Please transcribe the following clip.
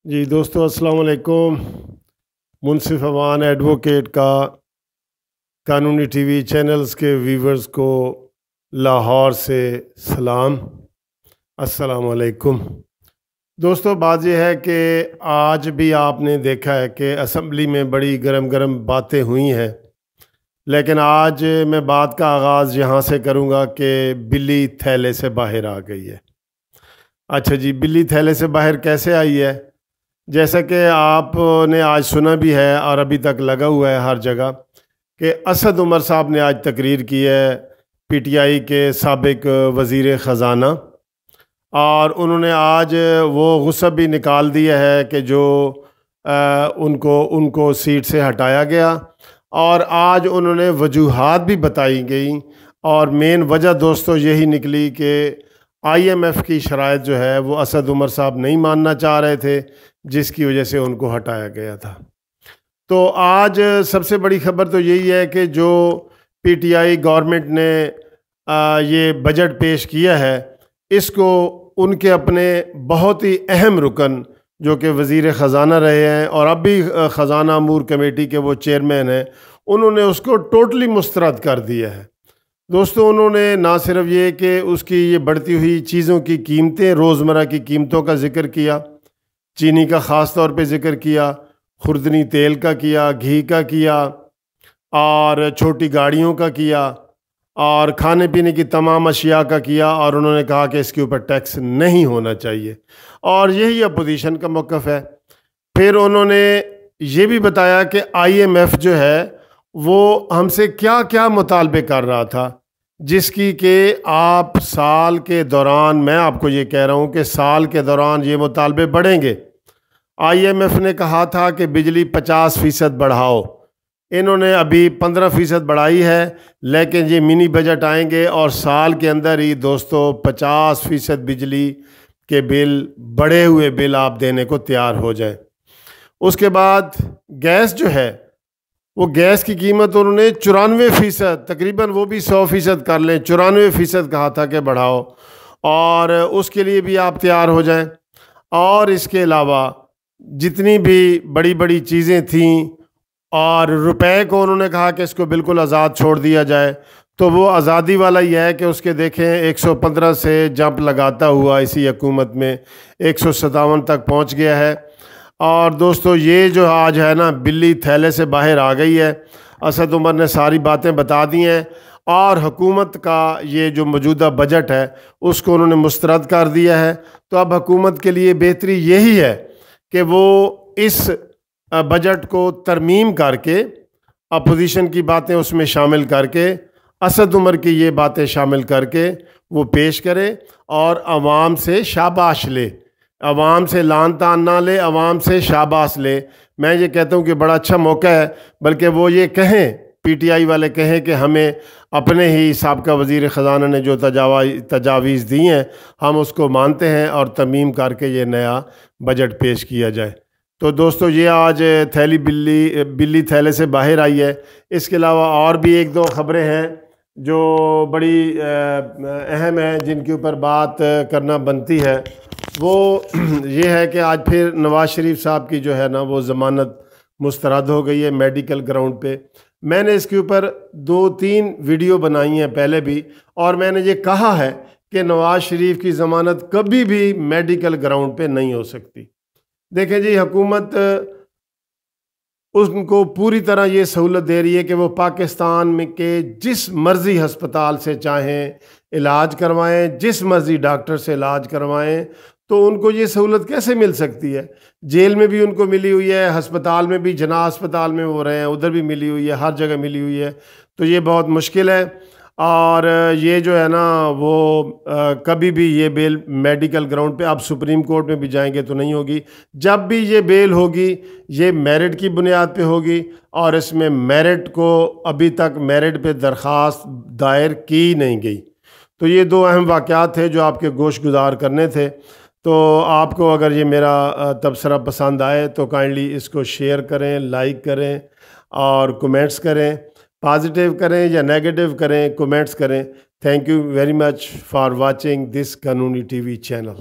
جی دوستو السلام علیکم۔ منصف امان ایڈوکیٹ کا قانونی ٹی وی چینلز کے ویورز کو لاہور سے سلام، السلام علیکم۔ دوستو بات یہ ہے کہ آج بھی آپ نے دیکھا ہے کہ اسمبلی میں بڑی گرم گرم باتیں ہوئی ہیں، لیکن آج میں بات کا آغاز یہاں سے کروں گا کہ بلی تھیلے سے باہر آ گئی ہے۔ اچھا جی، بلی تھیلے سے باہر کیسے آئی ہے؟ جیسا کہ آپ نے آج سنا بھی ہے اور ابھی تک لگا ہوا ہے ہر جگہ کہ اسد عمر صاحب نے آج تقریر کی ہے، پی ٹی آئی کے سابق وزیر خزانہ، اور انہوں نے آج وہ غصہ بھی نکال دیا ہے کہ جو ان کو سیٹ سے ہٹایا گیا، اور آج انہوں نے وجوہات بھی بتائی گئیں، اور مین وجہ دوستو یہی نکلی کہ آئی ایم ایف کی شرائط جو ہے وہ اسد عمر صاحب نہیں ماننا چاہ رہے تھے، جس کی وجہ سے ان کو ہٹایا گیا تھا۔ تو آج سب سے بڑی خبر تو یہی ہے کہ جو پی ٹی آئی گورنمنٹ نے یہ بجٹ پیش کیا ہے، اس کو ان کے اپنے بہت ہی اہم رکن جو کہ وزیر خزانہ رہے ہیں اور اب بھی خزانہ امور کمیٹی کے وہ چیئرمین ہیں، انہوں نے اس کو ٹوٹلی مسترد کر دیا ہے۔ دوستو انہوں نے نہ صرف یہ کہ اس کی یہ بڑھتی ہوئی چیزوں کی قیمتیں، روزمرہ کی قیمتوں کا ذکر کیا، چینی کا خاص طور پہ ذکر کیا، خوردنی تیل کا کیا، گھی کا کیا، اور چھوٹی گاڑیوں کا کیا، اور کھانے پینے کی تمام اشیاء کا کیا، اور انہوں نے کہا کہ اس کے اوپر ٹیکس نہیں ہونا چاہیے، اور یہی اپوزیشن کا موقف ہے۔ پھر انہوں نے یہ بھی بتایا کہ آئی ایم ایف جو ہے وہ ہم سے کیا کیا مطالبے کر رہا تھا، جس کی کہ آپ سال کے دوران، میں آپ کو یہ کہہ رہا ہوں کہ سال کے دوران یہ مطالبے بڑھیں گے۔ آئی ایم ایف نے کہا تھا کہ بجلی 50% بڑھاؤ، انہوں نے ابھی 15% بڑھائی ہے، لیکن یہ منی بجٹ آئیں گے اور سال کے اندر ہی دوستو 50% بجلی کے بل، بڑھے ہوئے بل آپ دینے کو تیار ہو جائیں۔ اس کے بعد گیس جو ہے، وہ گیس کی قیمت انہوں نے 94%، تقریباً وہ بھی 100% کر لیں، 94% کہا تھا کہ بڑھاؤ، اور اس کے لیے بھی آپ تیار ہو جائیں۔ اور اس کے علاوہ جتنی بھی بڑی بڑی چیزیں تھیں، اور روپے کو انہوں نے کہا کہ اس کو بالکل آزاد چھوڑ دیا جائے، تو وہ آزادی والا یہ ہے کہ اس کے دیکھیں 115 سے جمپ لگاتا ہوا اسی حکومت میں 157 تک پہنچ گیا ہے۔ اور دوستو یہ جو آج ہے نا، بلی تھیلے سے باہر آ گئی ہے، اسد عمر نے ساری باتیں بتا دی ہیں، اور حکومت کا یہ جو موجودہ بجٹ ہے اس کو انہوں نے مسترد کر دیا ہے۔ تو اب حکومت کے لیے بہتری یہی ہے کہ وہ اس بجٹ کو ترمیم کر کے، اپوزیشن کی باتیں اس میں شامل کر کے، اسد عمر کی یہ باتیں شامل کر کے وہ پیش کرے، اور عوام سے شاباش لے، عوام سے لان تان نہ لے، عوام سے شاباش لے۔ میں یہ کہتا ہوں کہ بڑا اچھا موقع ہے، بلکہ وہ یہ کہیں، پی ٹی آئی والے کہیں کہ ہمیں اپنے ہی سابقہ وزیر خزانہ نے جو تجاویز دی ہیں ہم اس کو مانتے ہیں، اور ترمیم کر کے یہ نیا بجٹ پیش کیا جائے۔ تو دوستو یہ آج بلی تھیلے سے باہر آئی ہے۔ اس کے علاوہ اور بھی ایک دو خبریں ہیں جو بڑی اہم ہیں، جن کے اوپر بات کرنا بنتی ہے۔ وہ یہ ہے کہ آج پھر نواز شریف صاحب کی جو ہے نا وہ ضمانت مسترد ہو گئی ہے میڈیکل گراؤنڈ پہ۔ میں نے اس کے اوپر 2-3 ویڈیو بنائی ہیں پہلے بھی، اور میں نے یہ کہا ہے کہ نواز شریف کی ضمانت کبھی بھی میڈیکل گراؤنڈ پہ نہیں ہو سکتی۔ دیکھیں جی، حکومت ان کو پوری طرح یہ سہولت دے رہی ہے کہ وہ پاکستان میں کے جس مرضی ہسپتال سے چاہیں علاج کروائیں، جس مرضی ڈاکٹر سے علاج کروائیں۔ تو ان کو یہ سہولت کیسے مل سکتی ہے؟ جیل میں بھی ان کو ملی ہوئی ہے، ہسپتال میں بھی، جناح ہسپتال میں وہ رہے ہیں ادھر بھی ملی ہوئی ہے، ہر جگہ ملی ہوئی ہے۔ تو یہ بہت مشکل ہے، اور یہ جو ہے نا وہ کبھی بھی یہ بیل میڈیکل گراؤنڈ پہ، آپ سپریم کورٹ میں بھی جائیں گے تو نہیں ہوگی۔ جب بھی یہ بیل ہوگی یہ میرٹ کی بنیاد پہ ہوگی، اور اس میں میرٹ کو ابھی تک میرٹ پہ درخواست دائر کی نہیں گئی۔ تو یہ 2 اہم واقعات تھے جو آپ کے گوش گزار کرنے تھے۔ تو آپ کو اگر یہ میرا تبصرہ پسند آئے تو کائنڈلی اس کو شیئر کریں، لائک کریں، اور کومنٹس کریں، پازیٹیو کریں یا نیگیٹو کریں، کومنٹس کریں۔ Thank you very much for watching this قانونی ٹی وی چینل۔